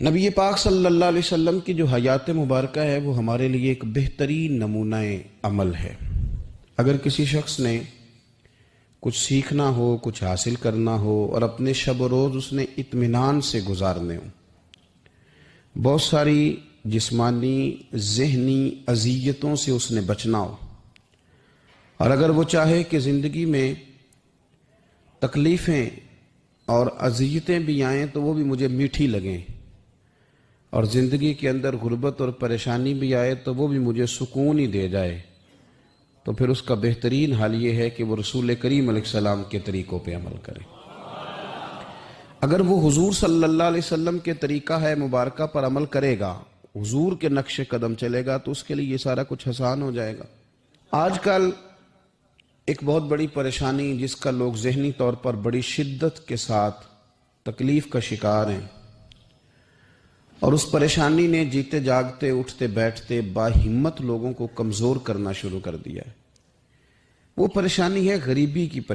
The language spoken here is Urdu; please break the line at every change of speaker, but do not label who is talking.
نبی پاک صلی اللہ علیہ وسلم کی جو حیات مبارکہ ہے وہ ہمارے لیے ایک بہترین نمونہ عمل ہے۔ اگر کسی شخص نے کچھ سیکھنا ہو، کچھ حاصل کرنا ہو اور اپنے شب و روز اس نے اطمینان سے گزارنے ہو، بہت ساری جسمانی ذہنی اذیتوں سے اس نے بچنا ہو، اور اگر وہ چاہے کہ زندگی میں تکلیفیں اور اذیتیں بھی آئیں تو وہ بھی مجھے میٹھی لگیں، اور زندگی کے اندر غربت اور پریشانی بھی آئے تو وہ بھی مجھے سکون ہی دے جائے، تو پھر اس کا بہترین حال یہ ہے کہ وہ رسول کریم علیہ السلام کے طریقوں پہ عمل کرے۔ اگر وہ حضور صلی اللہ علیہ وسلم کے طریقہ ہے مبارکہ پر عمل کرے گا، حضور کے نقش قدم چلے گا، تو اس کے لیے یہ سارا کچھ آسان ہو جائے گا۔ آج کل ایک بہت بڑی پریشانی جس کا لوگ ذہنی طور پر بڑی شدت کے ساتھ تکلیف کا شکار ہیں، اور اس پریشانی نے جیتے جاگتے اٹھتے بیٹھتے باہمت لوگوں کو کمزور کرنا شروع کر دیا ہے، وہ پریشانی ہے غریبی کی پریشانی۔